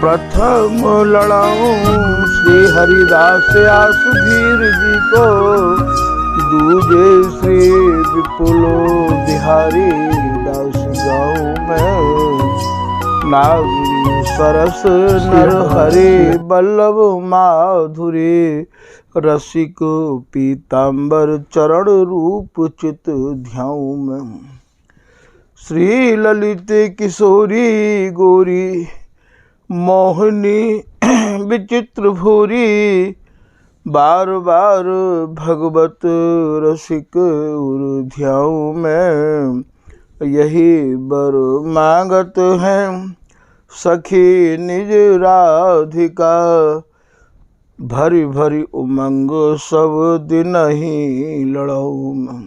प्रथम लड़ाऊं श्री हरिदास आसुधीर जी को, दूजे श्री विपुलो बिहारी दास गाऊं मैं। नागरी सरस नर हरि बल्लभ माधुरी, रसिक पीताम्बर चरण रूप चित ध्याऊं मैं। श्री ललित किशोरी गोरी मोहिनी विचित्र भूरी, बार बार भगवत रसिक उर ध्याऊं मैं। यही बर मांगत हैं सखी निज राधिका, भरी भरी उमंग सब दिन ही लड़ाऊं मैं।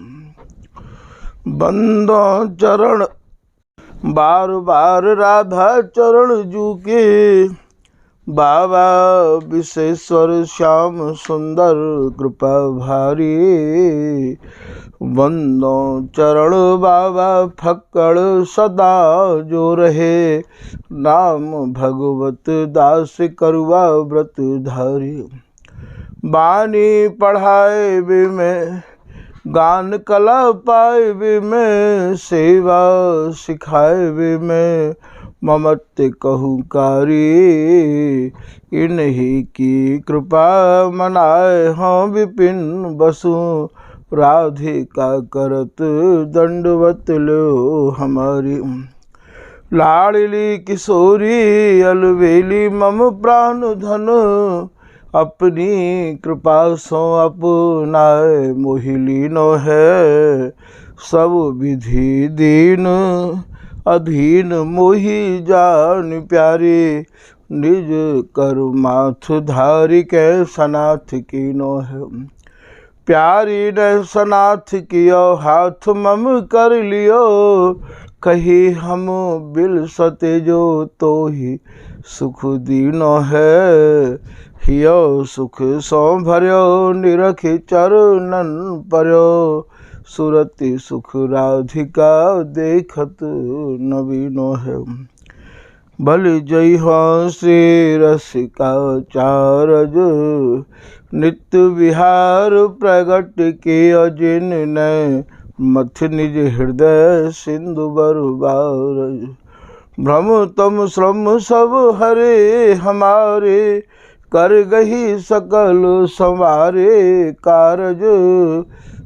बंदो चरण बार बार राधा चरण जूके, बाबा विशेश्वर श्याम सुंदर कृपा भारी। बंदो चरण बाबा फक्कड़ सदा जो रहे, नाम भगवत दास करुआ व्रत धारी। बानी पढ़ाए वे में गान कला पाए वे में, सेवा सिखाए वे में ममत्व कहूँ कारी। इन्हीं की कृपा मनाए हम विपिन बसु, राधिका करत दंडवत लो हमारी। लाडली किशोरी अलवेली मम प्राण धन, अपनी कृपा सो अपनाए मोहिलीनो है। सब विधि दीन अधीन मोहि जान प्यारी, निज कर माथ धारी के सनाथ कीनो है। प्यारी ने सनाथ कियो हाथ मम कर लियो, कही हम बिल सते जो तो ही सुख दीनो है। हियो सुख सो भर्यो निरखि चरणन पर्यो, सुरति सुख राधिका देखत नवीनो है। भल जय हो श्री रसिका चारज, नित्य विहार प्रगट कियो जिन ने, मथ निज हृदय सिंधु बरबार। भ्रम तम श्रम सब हरे हमारे, कर गही सकल संवारे कारज।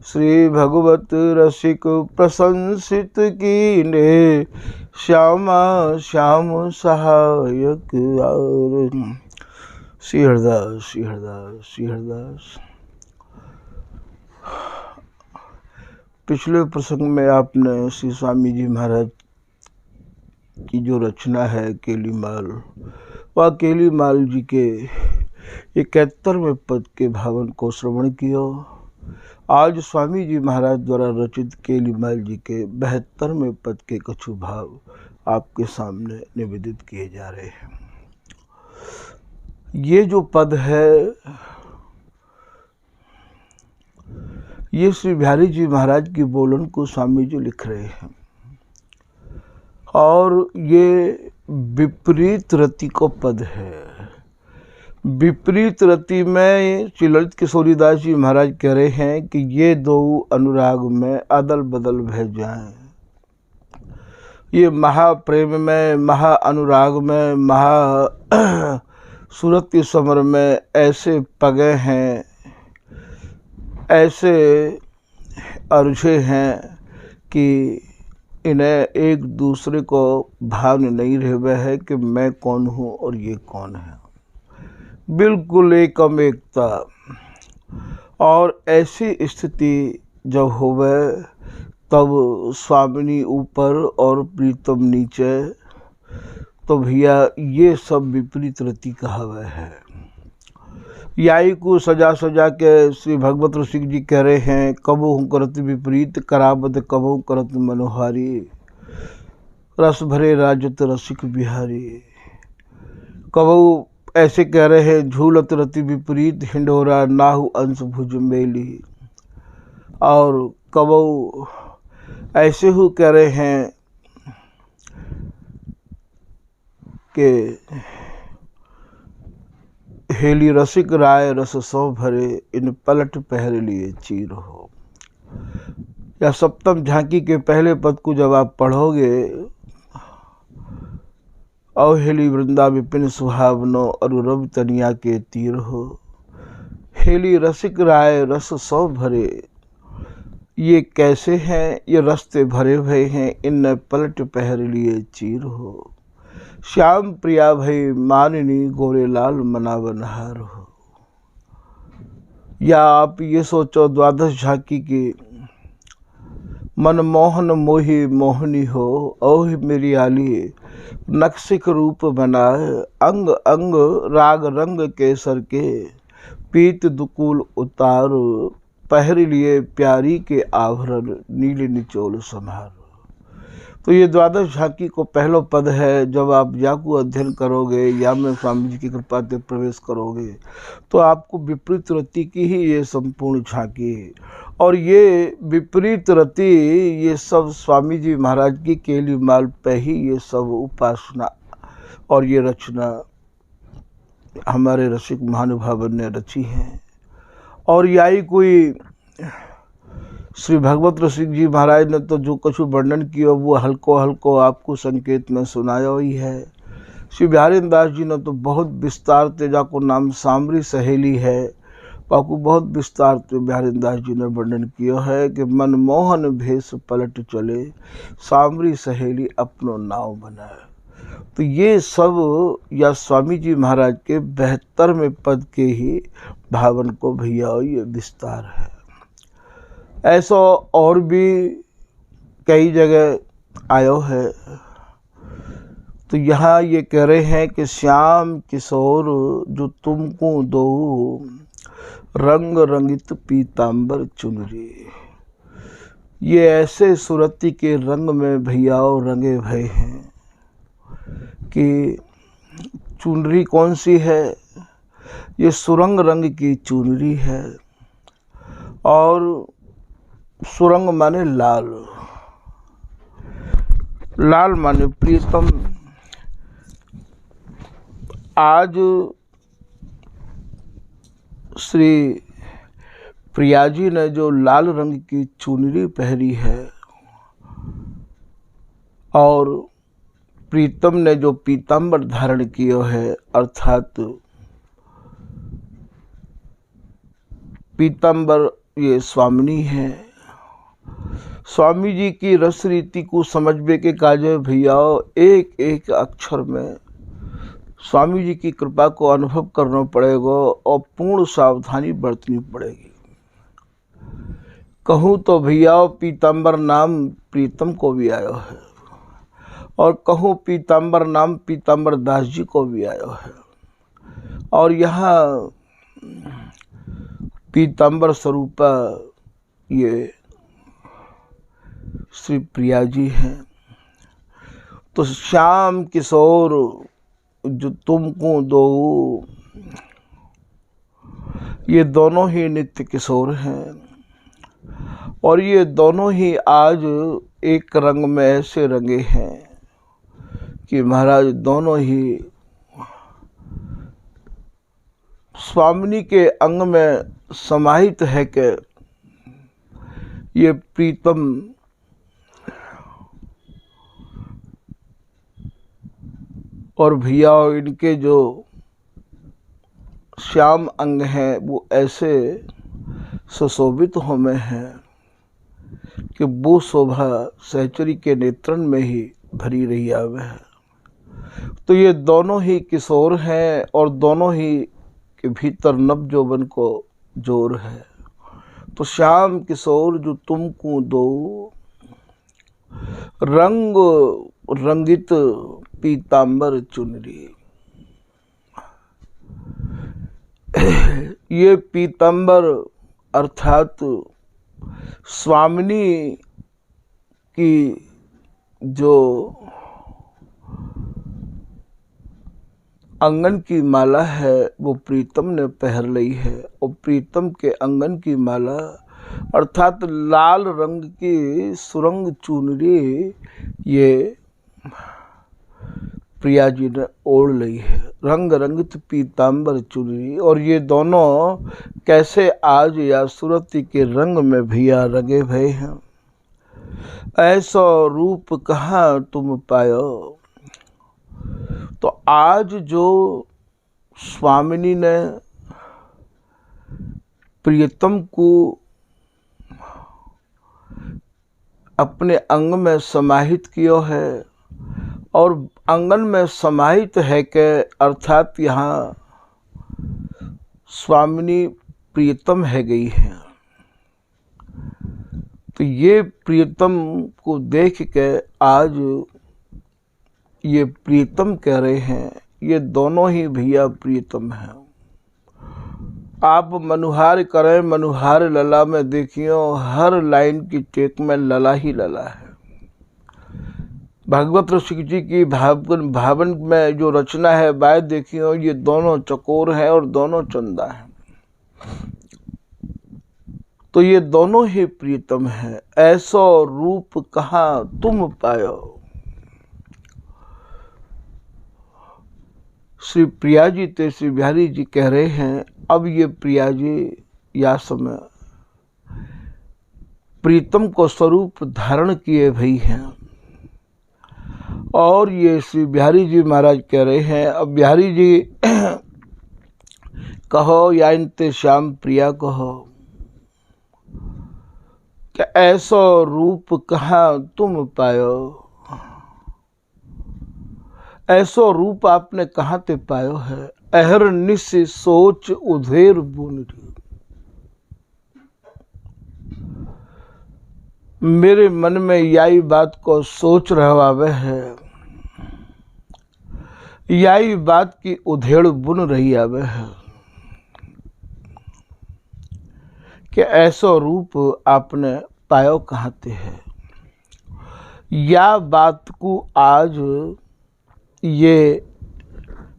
श्री भगवत रसिक प्रशंसित कीने, श्यामा श्याम सहायक आर। श्री हरदास श्री हरदास श्री हरदास। पिछले प्रसंग में आपने श्री स्वामी जी महाराज की जो रचना है केलीमाल, वह केलीमाल जी के 71वें पद के भावन को श्रवण किया। आज स्वामी जी महाराज द्वारा रचित केलीमाल जी के 72वें पद के कछु भाव आपके सामने निवेदित किए जा रहे हैं। ये जो पद है, ये श्री बिहारी जी महाराज की बोलन को स्वामी जी लिख रहे हैं, और ये विपरीत रति को पद है। विपरीत रति में श्री ललित किशोरीदास जी महाराज कह रहे हैं कि ये दो अनुराग में अदल बदल भय जाएं। ये महाप्रेम में, महा अनुराग में, महा सूरत के समर में ऐसे पगे हैं, ऐसे अर्झे हैं कि इन्हें एक दूसरे को भान नहीं रहे है कि मैं कौन हूँ और ये कौन है। बिल्कुल एकम एकता। और ऐसी स्थिति जब होवे तब स्वामिनी ऊपर और प्रीतम नीचे, तो भैया ये सब विपरीत रति कहावे है। याई को सजा सजा के श्री भगवत रसिक जी कह रहे हैं, कबहू करत विपरीत करावत कबहू करत मनोहारी, रस भरे राजत रसिक बिहारी। कबहू ऐसे कह रहे हैं, झूलत रति विपरीत हिंडोरा नाहु अंश भुज मेली। और कबहू ऐसे ही कह रहे हैं कि हेली रसिक राय रस सौ भरे, इन पलट पहर लिए चीर हो। या सप्तम झांकी के पहले पद को जब आप पढ़ोगे, औ हेली वृंदा विपिन सुहावनो, अरु रवि तनिया के तीर हो। हेली रसिक राय रस सौ भरे, ये कैसे हैं, ये रस्ते भरे भये हैं, इन पलट पहर लिए चीर हो। श्याम प्रिया भई मानिनी, गोरे लाल मनावनहार हो। या आप ये सोचो द्वादश झांकी की मनमोहन मोही मोहनी हो, ओह मेरी आली नक्सिक रूप बनाए, अंग अंग राग रंग केसर के, पीत दुकूल उतार, पहर लिए प्यारी के आवरण, नील निचोल संहार। तो ये द्वादश झांकी को पहला पद है। जब आप या को अध्ययन करोगे या में स्वामी जी की कृपा से प्रवेश करोगे तो आपको विपरीत रति की ही ये संपूर्ण झांकी है। और ये विपरीत रति, ये सब स्वामी जी महाराज की केली माल पे ही ये सब उपासना और ये रचना हमारे रसिक महानुभावन ने रची है। और यही कोई श्री भगवत रसिक जी महाराज ने तो जो कुछ वर्णन किया वो हल्को हल्को आपको संकेत में सुनाया ही है। श्री बिहारी दास जी ने तो बहुत विस्तार से जाको नाम सांवरी सहेली है, पाकू बहुत विस्तार से बिहारी दास जी ने वर्णन किया है कि मनमोहन भेष पलट चले, सांवरी सहेली अपनो नाव बनाए। तो ये सब या स्वामी जी महाराज के 72वें पद के ही भावन को भैया ये विस्तार है। ऐसा और भी कई जगह आयो है। तो यहाँ ये कह रहे हैं कि श्याम किशोर जो तुमको दो, रंग रंगित पीताम्बर चुनरी। ये ऐसे सुरती के रंग में भैयाओ रंगे भये हैं कि चुनरी कौन सी है, ये सुरंग रंग की चुनरी है। और सुरंग माने लाल, लाल माने प्रीतम। आज श्री प्रिया जी ने जो लाल रंग की चुनरी पहनी है और प्रीतम ने जो पीताम्बर धारण किया है, अर्थात पीताम्बर ये स्वामिनी है। स्वामी जी की रस रीति को समझने के काजे भैया एक एक अक्षर में स्वामी जी की कृपा को अनुभव करना पड़ेगा और पूर्ण सावधानी बरतनी पड़ेगी। कहूँ तो भैया पीताम्बर नाम प्रीतम को भी आयो है और कहूँ पीताम्बर नाम पीताम्बर दास जी को भी आयो है। और यहाँ पीताम्बर स्वरूपा ये श्री प्रिया जी हैं। तो श्याम किशोर जो तुमको दो, ये दोनों ही नित्य किशोर हैं और ये दोनों ही आज एक रंग में ऐसे रंगे हैं कि महाराज दोनों ही स्वामिनी के अंग में समाहित है कि ये प्रीतम और भैया इनके जो श्याम अंग हैं वो ऐसे सुशोभित होमे हैं कि वो शोभा सहचरी के नेत्रन में ही भरी रही आवे है। तो ये दोनों ही किशोर हैं और दोनों ही के भीतर नव यौवन को जोर है। तो श्याम किशोर जो तुमको दो, रंग रंगित पीताम्बर चुनरी। ये पीताम्बर अर्थात स्वामिनी की जो अंगन की माला है वो प्रीतम ने पहन ली है और प्रीतम के अंगन की माला अर्थात लाल रंग की सुरंग चुनरी ये प्रिया जी ने ओढ़ ली है। रंग रंगित पीताम्बर चुनरी। और ये दोनों कैसे आज या सूरती के रंग में भैया रंगे भये हैं। ऐसा रूप कहाँ तुम पायो। तो आज जो स्वामिनी ने प्रियतम को अपने अंग में समाहित किया है, और आंगन में समाहित है के अर्थात यहाँ स्वामिनी प्रियतम है गई है। तो ये प्रियतम को देख के आज ये प्रियतम कह रहे हैं, ये दोनों ही भैया प्रियतम हैं। आप मनुहार करें, मनुहार लला में देखियो हर लाइन की टेक में लला ही लला है। भगवत ऋषि जी की भावन में जो रचना है बाय देखियो, ये दोनों चकोर हैं और दोनों चंदा हैं। तो ये दोनों ही प्रीतम हैं। ऐसो रूप कहाँ तुम पायो। श्री प्रिया जी ते श्री बिहारी जी कह रहे हैं, अब ये प्रिया जी या समय प्रीतम को स्वरूप धारण किए भई हैं। और ये श्री बिहारी जी महाराज कह रहे हैं, अब बिहारी जी कहो या इनते श्याम प्रिया कहो कि ऐसो रूप कहाँ तुम पायो। ऐसो रूप आपने कहाँ ते पायो है। अहरनिश सोच उधेर बुनरी। मेरे मन में यही बात को सोच रहा है, यही बात की उधेड़ बुन रही आवे है कि ऐसो रूप आपने पायो कहाँ ते है। या बात को आज ये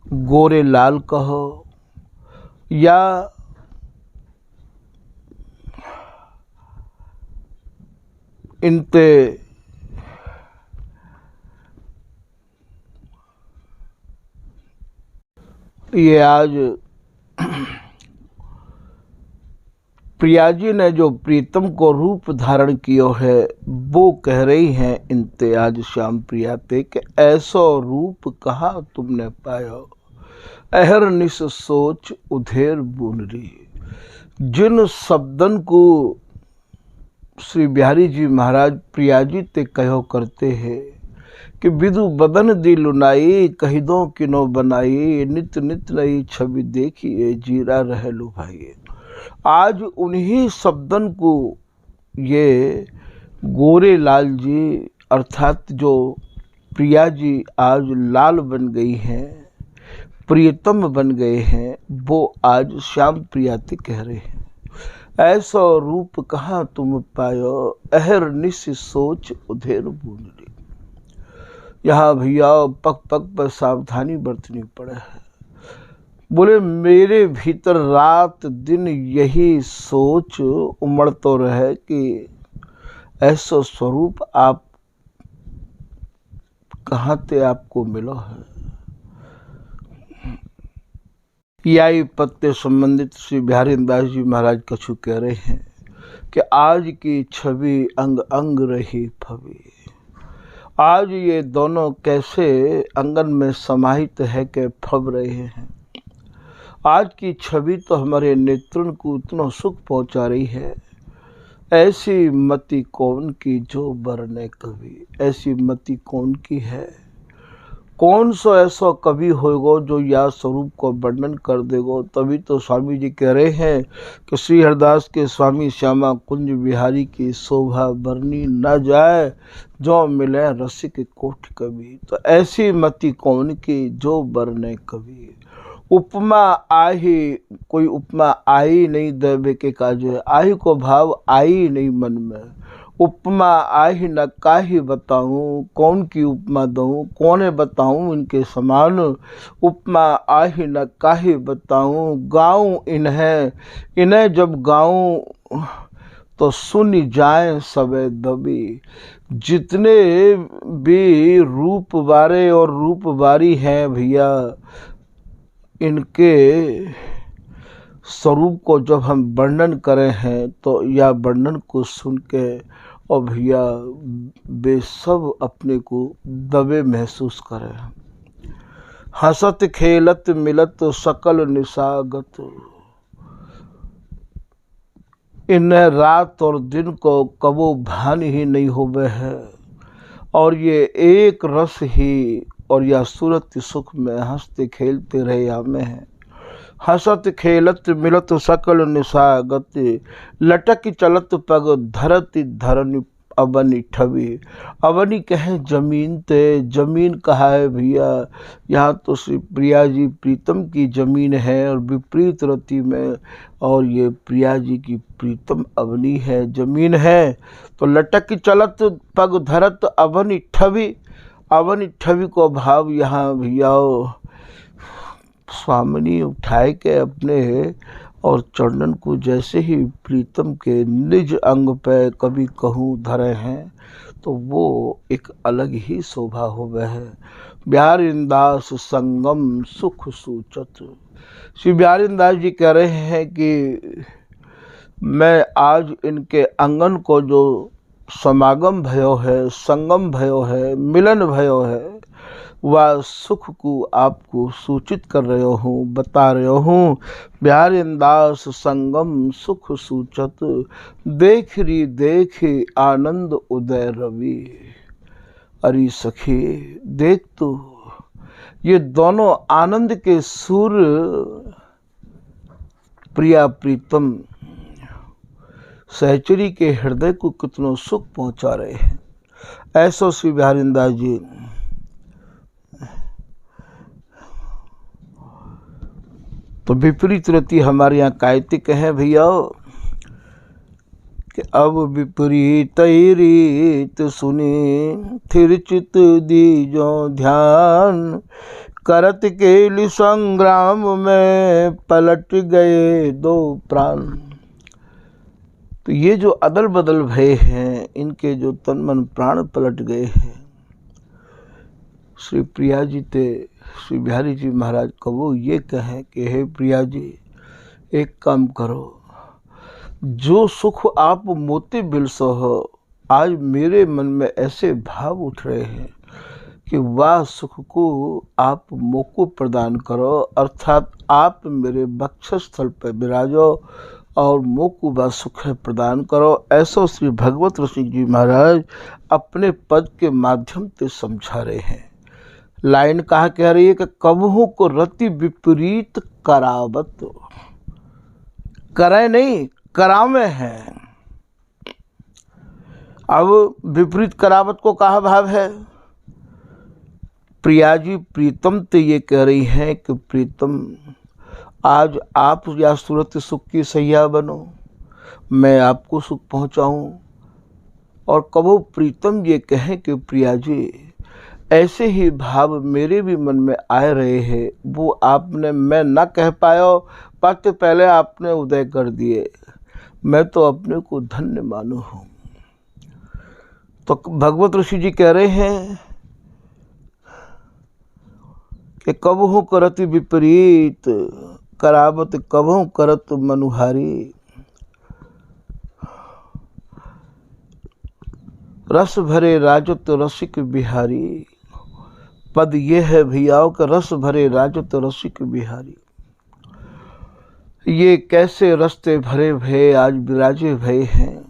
गोरे लाल कहो या इनते ये आज प्रिया जी ने जो प्रीतम को रूप धारण किया है, वो कह रही हैं इनते आज श्याम प्रिया ते कि ऐसो रूप कहाँ तुमने पायो। अहरनिश सोच उधेर बुनरी। जिन शब्दन को श्री बिहारी जी महाराज प्रिया जी ते कहो करते हैं कि विदु बदन दी लुनाई, कही दो किनो बनाई, नित नित नई छवि देखिए, जीरा रह लो भाई। आज उन्हीं शब्दन को ये गोरे लाल जी अर्थात जो प्रिया जी आज लाल बन गई हैं, प्रियतम बन गए हैं, वो आज श्याम प्रियाति कह रहे हैं। ऐसा रूप कहाँ तुम पायो, अहरनिश सोच उधेर बुनरी। यहाँ भैया पग पग पर सावधानी बरतनी पड़े है। बोले मेरे भीतर रात दिन यही सोच उमड़ तो रहे कि ऐसा स्वरूप आप कहाँ ते आपको मिलो है। यही पत्ते संबंधित श्री बिहारी दास जी महाराज कछु कह रहे हैं कि आज की छवि अंग अंग रही फवी। आज ये दोनों कैसे अंगन में समाहित है कि फब रहे हैं। आज की छवि तो हमारे नेत्रन को इतना सुख पहुंचा रही है। ऐसी मति कौन की जो बरने कवि। ऐसी मति कौन की है। कौन सो ऐसा कवि होगा जो या स्वरूप को वर्णन कर देगो। तभी तो स्वामी जी कह रहे हैं कि श्री हरदास के स्वामी श्यामा कुंज बिहारी की शोभा बरनी न जाए, जो मिले रसिक कोठ कवि। तो ऐसी मति कौन की जो बरने कवि। उपमा आही, कोई उपमा आई नहीं देवे के काजे। आही को भाव आई नहीं मन में। उपमा आही न काहि बताऊं, कौन की उपमा दूं, कौने बताऊं इनके समान। उपमा आही न काहि बताऊं, गाऊं इन्हें जब गाऊं तो सुन जाए सबे दबी। जितने भी रूप बारे और रूप बारी हैं भैया, इनके स्वरूप को जब हम वर्णन करें हैं तो या वर्णन को सुन के और भैया वे सब अपने को दबे महसूस करें। हंसत खेलत मिलत सकल निशागत, इन्हें रात और दिन को कबो भान ही नहीं होवे है, और ये एक रस ही और या सूरत सुख में हंसते खेलते रहे हमें हैं। हंसत खेलत मिलत सकल निशागत, लटक चलत पग धरत धरन अबनी ठवी। अबनी कहे जमीन ते, जमीन कहा है भैया, यहाँ तो श्री प्रिया जी प्रीतम की जमीन है और विपरीत रति में, और ये प्रिया जी की प्रीतम अबनी है, जमीन है। तो लटक चलत पग धरत अबनी ठवी, अबनी ठवी को भाव यहाँ भैया स्वामिनी उठाए के अपने और चरणन को जैसे ही प्रीतम के निज अंग पे कभी कहूँ धरे हैं तो वो एक अलग ही शोभा हो गए है। बिहारीदास संगम सुख सूचत, श्री बिहारीदास जी कह रहे हैं कि मैं आज इनके अंगन को जो समागम भयो है, संगम भयो है, मिलन भयो है, वह सुख को आपको सूचित कर रहे हूँ, बता रहे हूँ। बिहारीदास संगम सुख सूचत, देख री देख आनंद उदय रवि। अरे सखी देख तो, ये दोनों आनंद के सुर प्रिया प्रीतम सहचरी के हृदय को कितनों सुख पहुंचा रहे हैं। ऐसो श्री बिहारीदास जी तो विपरीत रति हमारे यहाँ कायतिक है भैया कि अब विपरीत रीत सुनी थिर चित दीजो ध्यान, करत केलि संग्राम में पलट गए दो प्राण। तो ये जो अदल बदल भय हैं, इनके जो तन मन प्राण पलट गए हैं। श्री प्रिया जी ते श्री बिहारी जी महाराज कबो ये कहें कि हे प्रिया जी, एक काम करो, जो सुख आप मोती बिलसो हो, आज मेरे मन में ऐसे भाव उठ रहे हैं कि वह सुख को आप मोको प्रदान करो, अर्थात आप मेरे वक्षस्थल पर विराजो और मोको वह सुख प्रदान करो। ऐसा श्री भगवत रसिक जी महाराज अपने पद के माध्यम से समझा रहे हैं। लाइन कहा कह रही है कि कबहू को रति विपरीत करावत, करे नहीं करावे हैं। अब विपरीत करावत को कहा भाव है, प्रिया जी प्रीतम तो ये कह रही हैं कि प्रीतम आज आप या सूरत सुख की सैया बनो, मैं आपको सुख पहुंचाऊं। और कबो प्रीतम ये कहें कि प्रिया जी ऐसे ही भाव मेरे भी मन में आए रहे हैं, वो आपने मैं ना कह पाया पर पहले आपने उदय कर दिए, मैं तो अपने को धन्य मानू हूँ। तो भगवत ऋषि जी कह रहे हैं कि कबहू करत विपरीत करावत, कबहू करत मनुहारी। रस भरे राजत रसिक बिहारी, पद ये है भैयाओं का, रस भरे राजत रसिक बिहारी। ये कैसे रस्ते भरे भय आज विराजे भय हैं,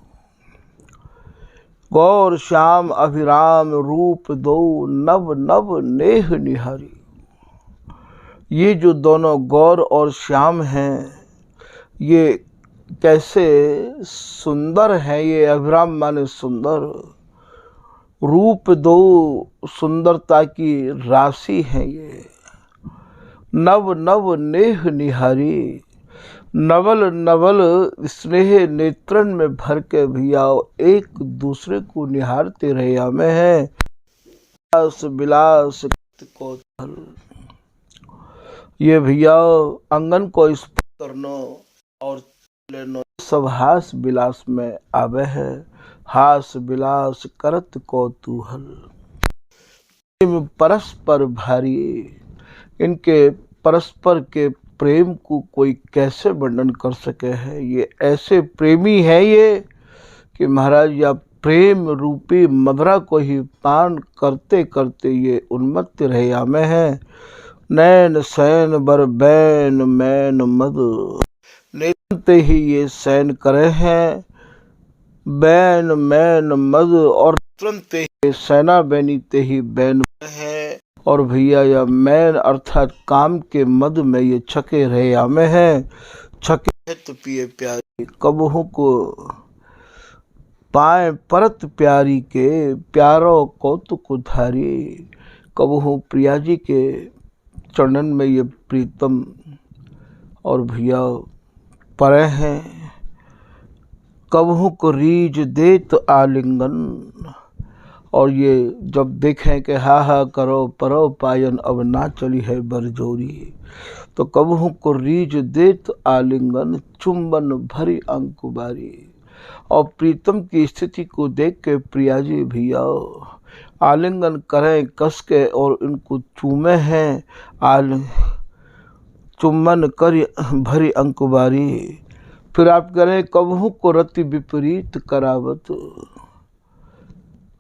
गौर श्याम अभिराम रूप दो नव नव नेह निहारी। ये जो दोनों गौर और श्याम हैं, ये कैसे सुंदर हैं, ये अभिराम माने सुंदर, रूप दो सुंदरता की राशि है, ये नव नव नेह निहारी। नवल नवल स्नेह नेत्रन में भर के भैया एक दूसरे को निहारते रहे हमें हैं। विलास विलास को ये भैया अंगन को स्पर्श करनो और लेनो, सब हास विलास में आवे है। हास विलास करत कौतूहल, परस्पर भारी, इनके परस्पर के प्रेम को कोई कैसे वर्णन कर सके है। ये ऐसे प्रेमी है ये कि महाराज या प्रेम रूपी मदरा को ही पान करते करते ये उन्मत्त रहे में है। नैन सैन बर बैन मैन मद, नेते ही ये सैन करे हैं बैन मैन मद, और तुरंत ही सेना बैनी ते ही बैन है। और भैया या मैन अर्थात काम के मद में ये छके रहे आमे हैं। छके तो पिए प्यारी कबहू को पाए परत प्यारी के, प्यारो कौतुक धारी। कबहू प्रिया जी के चरणन में ये प्रीतम और भैया परे हैं। कबहू को रीझ देत आलिंगन, और ये जब देखें कि हा हा करो परो पायन अब ना चली है बरजोरी, तो कबहू को रीझ देत आलिंगन चुंबन भरी अंकुबारी। और प्रीतम की स्थिति को देख के प्रिया जी भैया आलिंगन करें कस के और इनको चूमे हैं। चुम्बन कर भरी अंकुबारी। फिर आप करें कबहू को रति विपरीत करावत,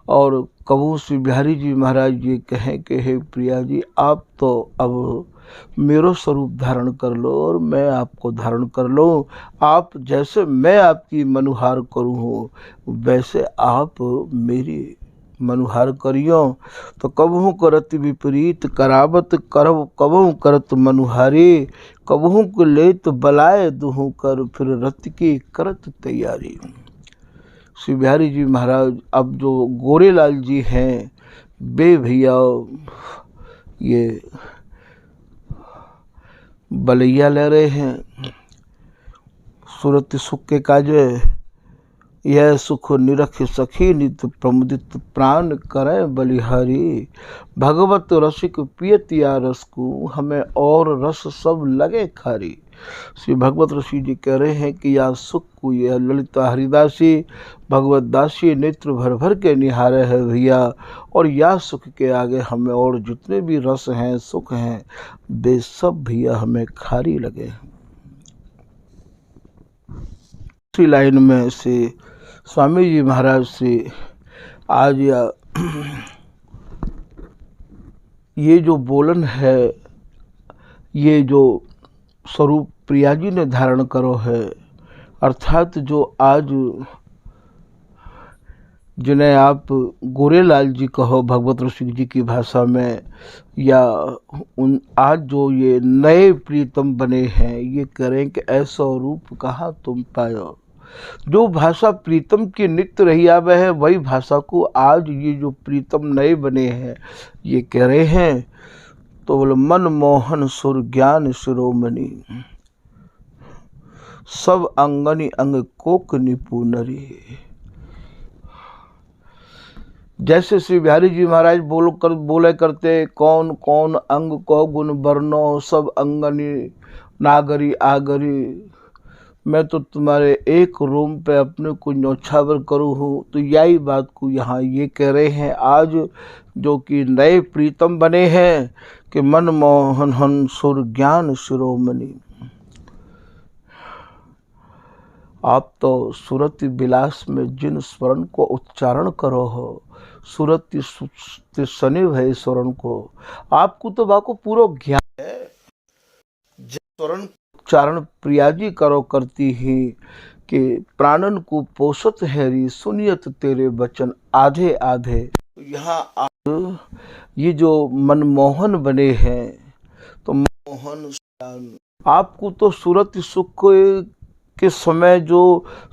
और कबहू श्री बिहारी जी महाराज जी कहें कि हे प्रिया जी आप तो अब मेरो स्वरूप धारण कर लो और मैं आपको धारण कर लो। आप जैसे मैं आपकी मनुहार करूँ हो वैसे आप मेरी मनुहार करियो। तो कबहू करत विपरीत करावत करब कबहू करत मनुहारी। कबहू को लेत बलाए दुहू कर फिर रत की करत तैयारी। श्री बिहारी जी महाराज अब जो गोरेलाल जी हैं बे भैया ये बलैया ले रहे हैं। सूरत सुख के काजे यह सुख निरख सखी नित प्रमुदित प्राण करें बलिहारी। भगवत रसिक पियतिया रस को हमें और रस सब लगे खारी। श्री भगवत ऋषि जी कह रहे हैं कि या सुख को यह ललिता हरिदासी भगवत दासी नेत्र भर भर के निहारे है भैया, और या सुख के आगे हमें और जितने भी रस हैं सुख हैं वे सब भैया हमें खारी लगे। इसी लाइन में से स्वामी जी महाराज से आज ये जो बोलन है ये जो स्वरूप प्रिया जी ने धारण करो है, अर्थात जो आज जिन्हें आप गोरेलाल जी कहो भगवत ऋषि जी की भाषा में, या उन आज जो ये नए प्रीतम बने हैं ये करें कि ऐसा रूप कहाँ तुम पायो। जो भाषा प्रीतम की नित्य रही आवे है वही भाषा को आज ये जो प्रीतम नए बने हैं ये कह रहे हैं। तो बोले मन मोहन सुर ज्ञान शिरोमणि सब अंगनि अंग कोक निपुनरी। जैसे श्री बिहारी जी महाराज बोले करते कौन कौन अंग को गुण वर्णो सब अंगनि नागरी आगरी। मैं तो तुम्हारे एक रूम पे अपने को न्यौछावर करूँ हूँ। तो यही बात को यहाँ ये कह रहे हैं आज जो कि नए प्रीतम बने हैं कि मन मोहन हन सुर ज्ञान शिरोमणि। आप तो सुरत विलास में जिन स्वरण को उच्चारण करो हो सुरत सनिव है स्वरण को, आपको तो बाको पूरा ज्ञान है। जिन स्वरण उच्चारण प्रिया जी करो करती ही कि प्राणन को पोषत हैरी सुनियत तेरे वचन आधे आधे। यहाँ आज ये जो मनमोहन बने हैं तो मोहन आपको तो सूरत सुख के समय जो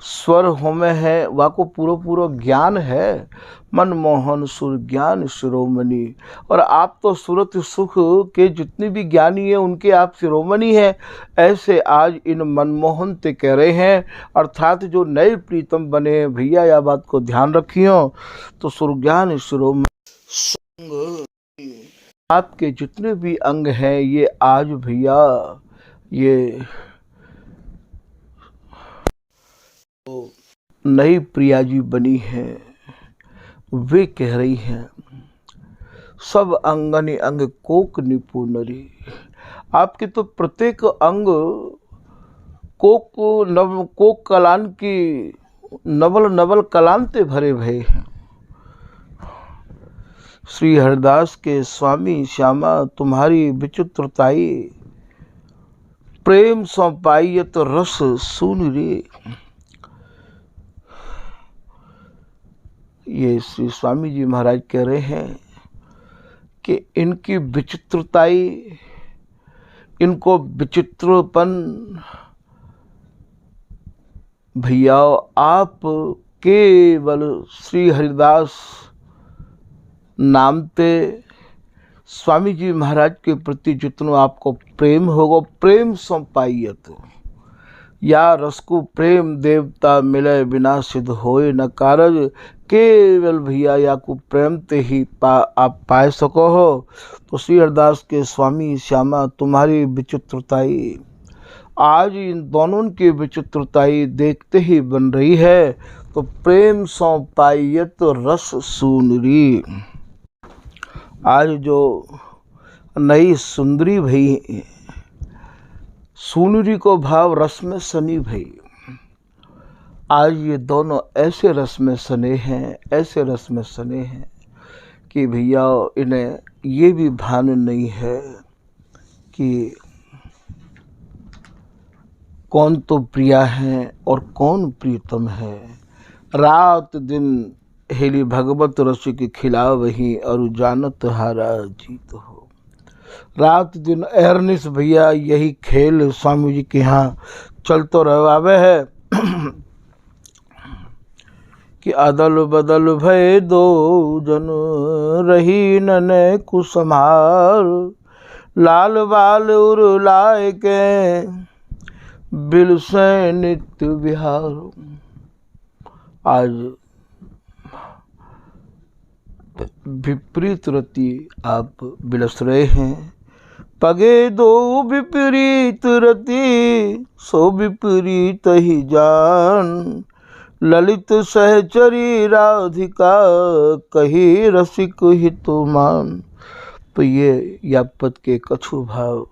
स्वर होमे है वाको पूरा पूरा ज्ञान है। मनमोहन सुर ज्ञान शिरोमणि, और आप तो सूरत सुख के जितने भी ज्ञानी हैं उनके आप शिरोमणि हैं। ऐसे आज इन मनमोहन ते कह रहे हैं, अर्थात जो नए प्रीतम बने हैं भैया या बात को ध्यान रखियो। तो सुर ज्ञान शिरोमणि आपके जितने भी अंग हैं ये आज भैया ये तो नई प्रिया जी बनी है। वे कह रही हैं सब अंगनि अंग कोक निपुनरी। आपके तो प्रत्येक अंग कोक कलान की नवल नवल कलांते भरे भये हैं। श्री हरिदास के स्वामी श्यामा तुम्हारी विचित्रताई, प्रेम सौ पाइयत रस सून रे। ये श्री स्वामी जी महाराज कह रहे हैं कि इनकी विचित्रताई, इनको विचित्रपन भैया आप केवल श्री हरिदास नामते स्वामी जी महाराज के प्रति जितना आपको प्रेम होगा, प्रेम सौ पाइयत या रस को प्रेम देवता मिले बिना सिद्ध होए न कारज। केवल भैया या को प्रेम ते ही आप पाए सको हो। तो श्री हरिदास के स्वामी श्यामा तुम्हारी विचित्रताई, आज इन दोनों की विचित्रताई देखते ही बन रही है। तो प्रेम सौ पाइयत रस सुनरी, आज जो नई सुंदरी भई, सुनरी को भाव रस में सनी भई, आज ये दोनों ऐसे रस में सने हैं, ऐसे रस में सने हैं कि भैया इन्हें ये भी भान नहीं है कि कौन तो प्रिया है और कौन प्रीतम है। रात दिन हेली भगवत रस के खिला वही और जानत हारा जीत हो। रात दिन अहरनिश भैया यही खेल स्वामी जी के यहाँ चलतो रहवावे है कि अदल बदल भय दो जन रही नने कुसमार, लाल बाल उर लाए के बिल से नित्य विहार। आज विपरीत रति आप बिलस रहे हैं। पगे दो विपरीत रति सो विपरीत ही जान, ललित सहचरी राधिका कही रसिक हितुमान। तो ये या पद के कछु भाव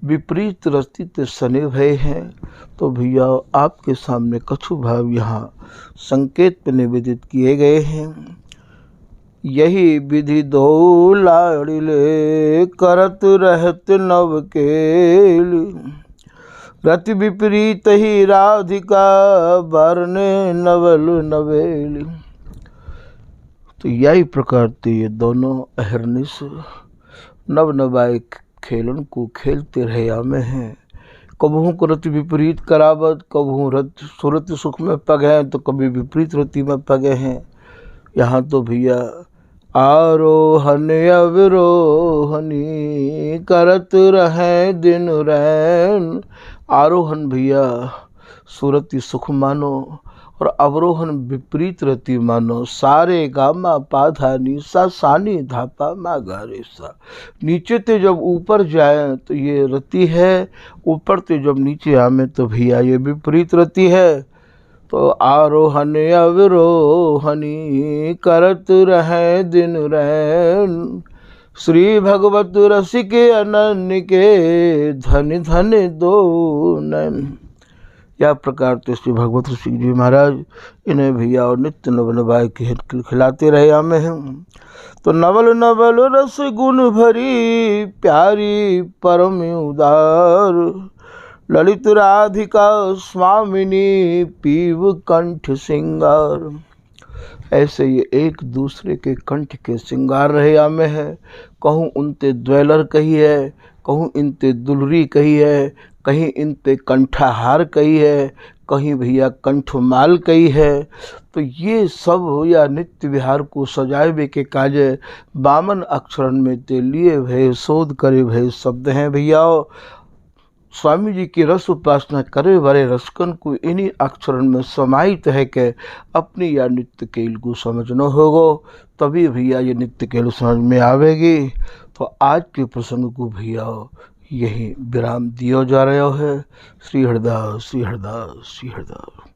विपरीत रस्ती ते सने भय हैं। तो भैया आपके सामने कछु भाव यहाँ संकेत पे निवेदित किए गए हैं। यही विधि दो लाड़िले करत रहत नव केल, रति विपरीत ही राधिका बरने नवल नवेल। तो यही प्रकार ते ये दोनों अहरनिश नव नवाए खेलन को खेलते रहे में हैं। कबहू को रति विपरीत करावत, कबहू रति सुरति सुख में पगे तो कभी विपरीत रति में पगे हैं। यहाँ तो भैया आरोहन अवरोहनी करत रहे दिन रैन। आरोहण भैया सुरति सुख मानो और अवरोहन विपरीत रति मानो। सारे गामा पाधा नीसा सानी धापा मा गा रे सा। नीचे ते जब ऊपर जाए तो ये रति है, ऊपर ते जब नीचे आमे तो भैया ये विपरीत रति है। तो आरोहण अवरोहनी करत रहे दिन रैन, श्री भगवत रसिक अनन्य के धन धन दो नैन। या प्रकार तो श्री भगवत ऋषि जी महाराज इन्हें भैया और नित्य नव नवाए खिलाते रहे हमें हैं। तो नवल नवल रस गुण भरी प्यारी परम उदार, ललित राधिका स्वामिनी पीव कंठ सिंगार। ऐसे ये एक दूसरे के कंठ के सिंगार रहे आमे है। कहूँ उनते द्वेलर कही है, कहूँ इनते दुलरी कही है, कहीं इनते कंठाहार कही है, कहीं भैया कंठमाल कही है। तो ये सब या नित्य विहार को सजावे के काजे बामन अक्षरन में ते लिए भय शोध करे भय शब्द हैं। भैया स्वामी जी की रस उपासना करे वाले रसकन को इन्हीं अक्षरन में समाहित है कि अपनी या नित्य केल को समझना होगा, तभी भैया ये नित्य केल समझ में आवेगी। तो आज के प्रसंग को भैया यही विराम दिया जा रहा है। श्री हरिदास श्री हरिदास श्री हरिदास।